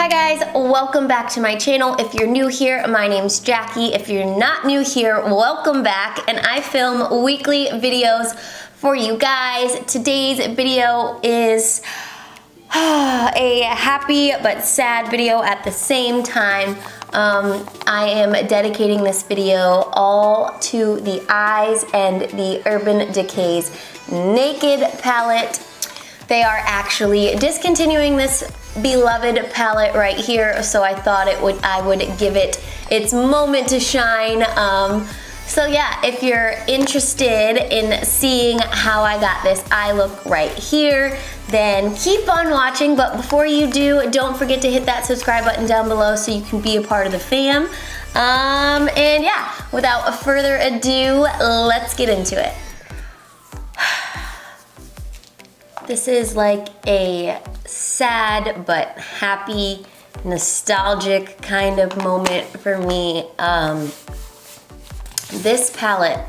Hi guys, welcome back to my channel. If you're new here, my name's Jackie. If you're not new here, welcome back. And I film weekly videos for you guys. Today's video is a happy but sad video at the same time. I am dedicating this video all to the eyes and the Urban Decay's Naked palette. They are actually discontinuing this beloved palette right here, so I thought I would give it its moment to shine. So yeah, if you're interested in seeing how I got this eye look right here, then keep on watching. But before you do, don't forget to hit that subscribe button down below so you can be a part of the fam. And yeah, without further ado, let's get into it. This is like a sad but happy, nostalgic kind of moment for me. This palette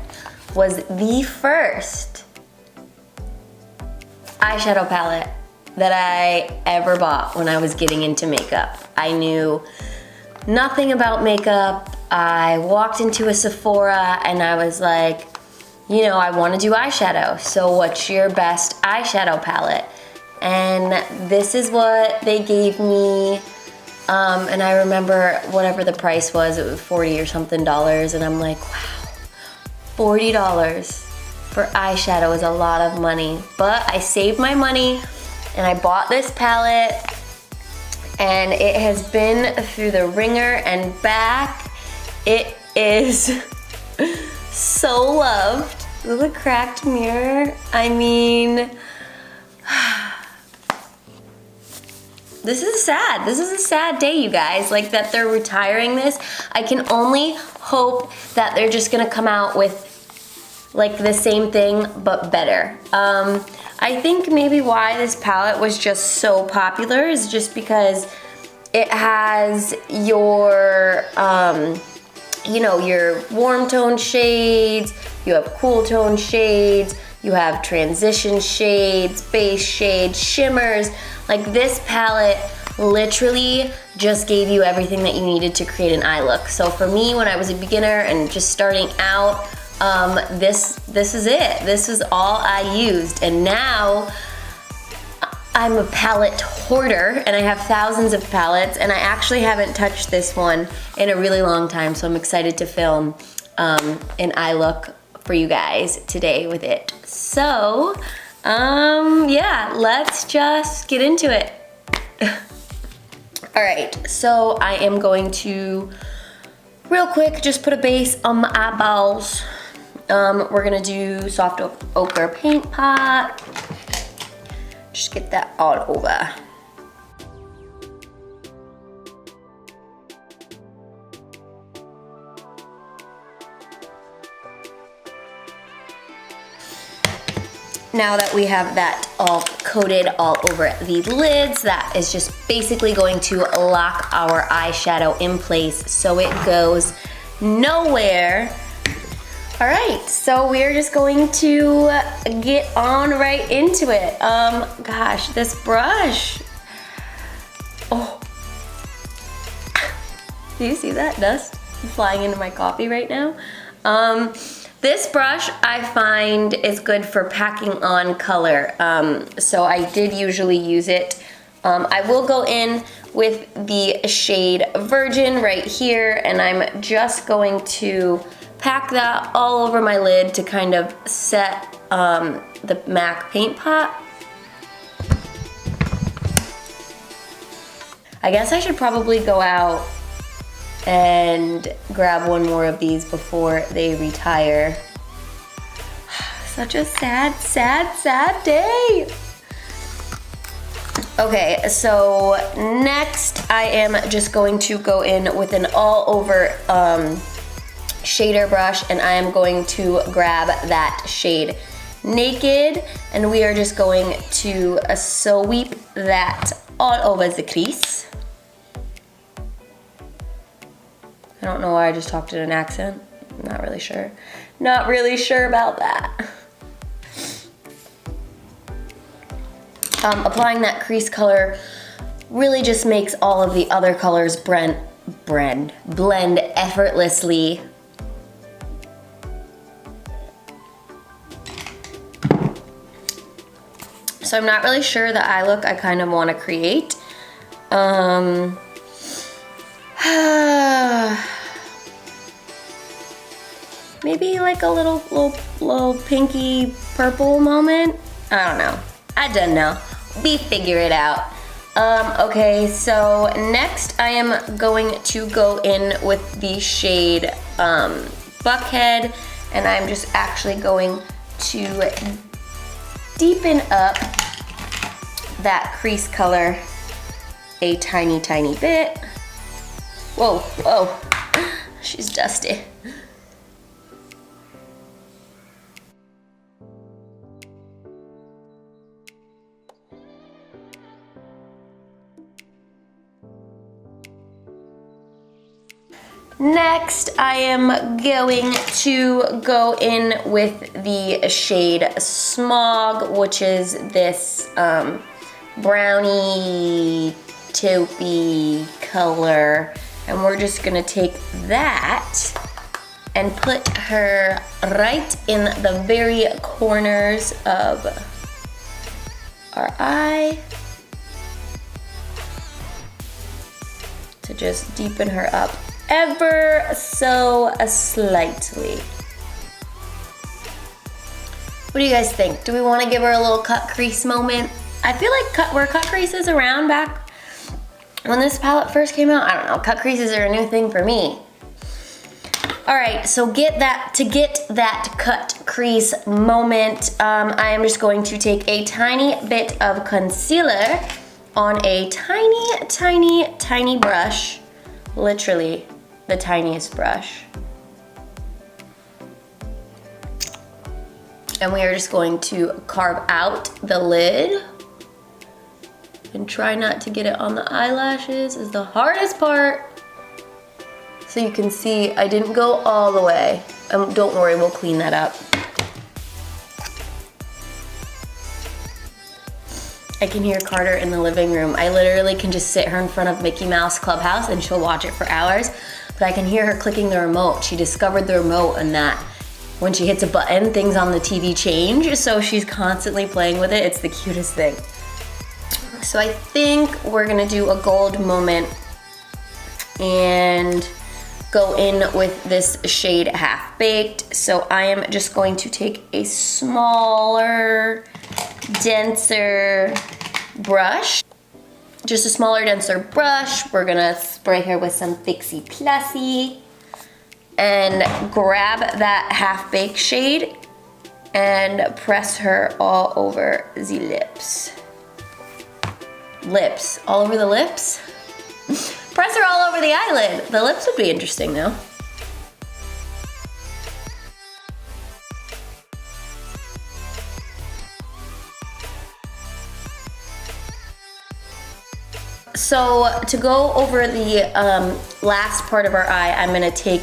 was the first eyeshadow palette that I ever bought when I was getting into makeup. I knew nothing about makeup. I walked into a Sephora and I was like, you know, I want to do eyeshadow, so what's your best eyeshadow palette? And this is what they gave me, and I remember whatever the price was, it was $40 or something, and I'm like, wow, $40 for eyeshadow is a lot of money. But I saved my money and I bought this palette, and it has been through the ringer and back. It is so loved. With a cracked mirror. I mean, this is sad. This is a sad day, you guys. Like, that they're retiring this. I can only hope that they're just gonna come out with like the same thing but better. I think maybe why this palette was just so popular is just because it has your you know, your warm tone shades, you have cool tone shades, you have transition shades, base shades, shimmers. Like, this palette literally just gave you everything that you needed to create an eye look. So for me, when I was a beginner and just starting out, this is it. This is all I used. And now I'm a palette hoarder and I have thousands of palettes, and I actually haven't touched this one in a really long time, so I'm excited to film an eye look for you guys today with it. So, yeah, let's just get into it. All right, so I am going to, real quick, just put a base on my eyeballs. We're gonna do soft ochre paint pot. Just get that all over. Now that we have that all coated all over the lids, that is just basically going to lock our eyeshadow in place so it goes nowhere. All right, so we're just going to get on right into it. Gosh, this brush. Oh, do you see that dust flying into my coffee right now? This brush I find is good for packing on color. So I did usually use it. I will go in with the shade Virgin right here, and I'm just going to pack that all over my lid to kind of set the MAC paint pot. I guess I should probably go out and grab one more of these before they retire. Such a sad, sad, sad day. Okay, so next I am just going to go in with an all over shader brush, and I am going to grab that shade Naked, and we are just going to sweep that all over the crease. I don't know why I just talked in an accent. I'm not really sure. Not really sure about that. Applying that crease color really just makes all of the other colors blend effortlessly. So I'm not really sure the eye look I kind of want to create. Maybe like a little pinky purple moment. I don't know. I don't know. We figure it out. Okay, so next I am going to go in with the shade Buckhead, and I'm just actually going to deepen up that crease color a tiny, tiny bit. Whoa, whoa, she's dusty. Next, I am going to go in with the shade Smog, which is this brownie taupey color. And we're just gonna take that and put her right in the very corners of our eye to just deepen her up ever so slightly. What do you guys think? Do we want to give her a little cut crease moment? I feel like were cut creases around back when this palette first came out? I don't know, cut creases are a new thing for me. All right, so to get that cut crease moment, I am just going to take a tiny bit of concealer on a tiny, tiny, tiny brush, literally the tiniest brush. And we are just going to carve out the lid and try not to get it on the eyelashes is the hardest part. So you can see I didn't go all the way. Don't worry, we'll clean that up. I can hear Carter in the living room. I literally can just sit her in front of Mickey Mouse Clubhouse and she'll watch it for hours, but I can hear her clicking the remote. She discovered the remote and that when she hits a button, things on the TV change, so she's constantly playing with it. It's the cutest thing. So I think we're gonna do a gold moment and go in with this shade Half Baked. So I am just going to take a smaller, denser brush. Just a smaller, denser brush. We're gonna spray her with some Fixie Plussie and grab that Half Baked shade and press her all over the lips. Lips, all over the lips? Press her all over the eyelid. The lips would be interesting though. So to go over the last part of our eye, I'm gonna take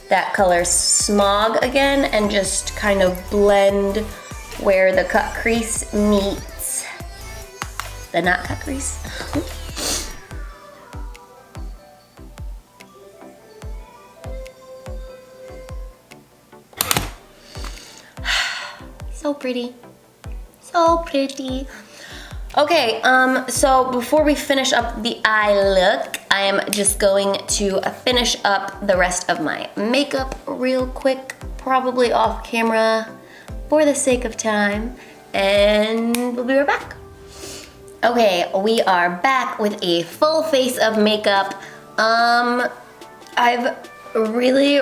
that color Smog again and just kind of blend where the cut crease meets the not cut crease. So pretty, so pretty. Okay, so before we finish up the eye look, I am just going to finish up the rest of my makeup real quick, probably off camera for the sake of time, and we'll be right back. Okay, we are back with a full face of makeup. I've really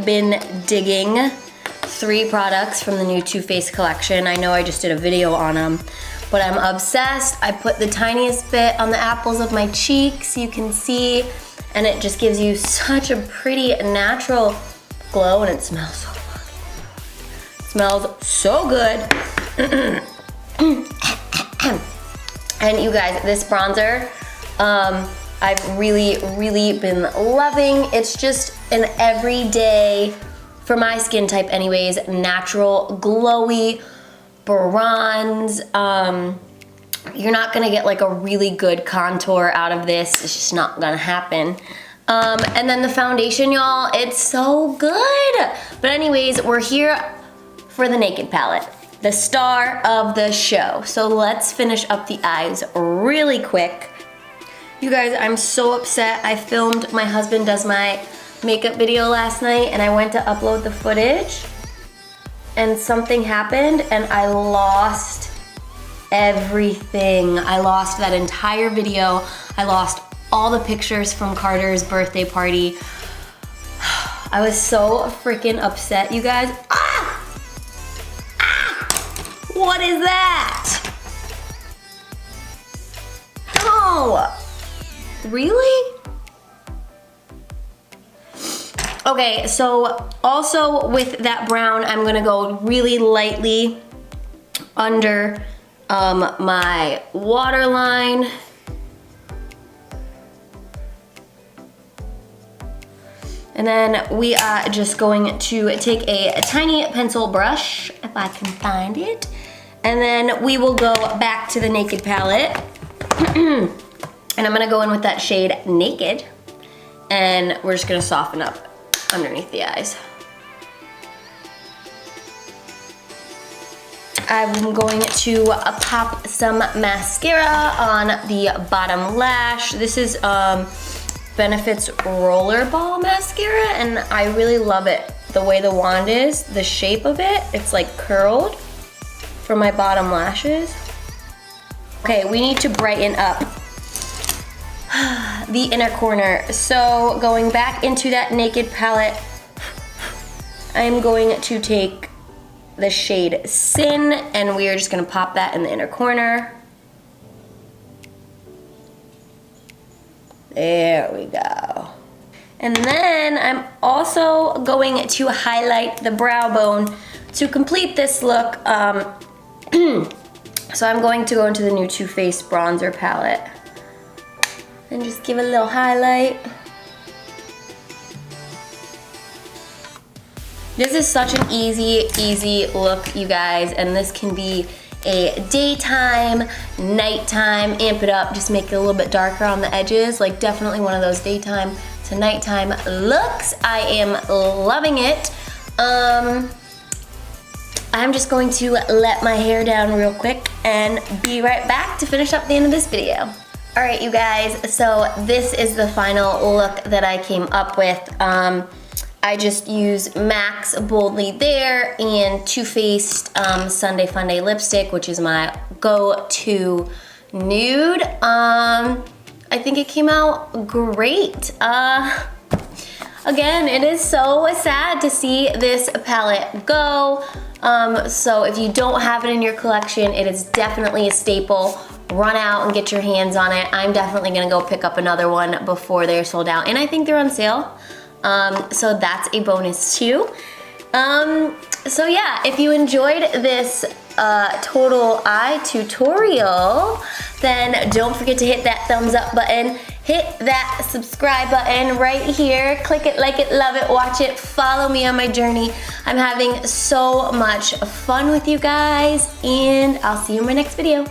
been digging 3 products from the new Too Faced collection. I know I just did a video on them, but I'm obsessed. I put the tiniest bit on the apples of my cheeks, you can see, and it just gives you such a pretty natural glow, and it smells so good. It smells so good. And you guys, this bronzer, I've really been loving. It's just an everyday, for my skin type anyways, natural, glowy bronze. you're not gonna get like a really good contour out of this. It's just not gonna happen. And then the foundation, y'all, it's so good. But anyways, we're here for the Naked palette, the star of the show. So let's finish up the eyes really quick. You guys, I'm so upset. I filmed My Husband Does My Makeup video last night and I went to upload the footage and something happened and I lost everything. I lost that entire video. I lost all the pictures from Carter's birthday party. I was so freaking upset, you guys. Ah! Ah! What is that? No! Really? Okay, so also with that brown, I'm gonna go really lightly under my waterline. And then we are just going to take a tiny pencil brush, if I can find it. And then we will go back to the Naked palette. And I'm gonna go in with that shade Naked. And we're just gonna soften up underneath the eyes. I'm going to pop some mascara on the bottom lash. This is Benefit's Rollerball mascara, and I really love it. The way the wand is, the shape of it, it's like curled for my bottom lashes. Okay, we need to brighten up the inner corner. So going back into that Naked palette, I'm going to take the shade Sin, and we are just gonna pop that in the inner corner. There we go. And then I'm also going to highlight the brow bone to complete this look. So I'm going to go into the new Too Faced bronzer palette and just give a little highlight. This is such an easy look, you guys, and this can be a daytime, nighttime, amp it up, just make it a little bit darker on the edges, like definitely one of those daytime to nighttime looks. I am loving it. I'm just going to let my hair down real quick and be right back to finish up the end of this video. All right, you guys, so this is the final look that I came up with. I just used MAC's Boldly There and Too Faced Sunday Funday lipstick, which is my go-to nude. I think it came out great. Again, it is so sad to see this palette go. So if you don't have it in your collection, it is definitely a staple. Run out and get your hands on it. I'm definitely gonna go pick up another one before they're sold out, and I think they're on sale. So that's a bonus too. So yeah, if you enjoyed this total eye tutorial, then don't forget to hit that thumbs up button, hit that subscribe button right here, click it, like it, love it, watch it, follow me on my journey. I'm having so much fun with you guys, and I'll see you in my next video.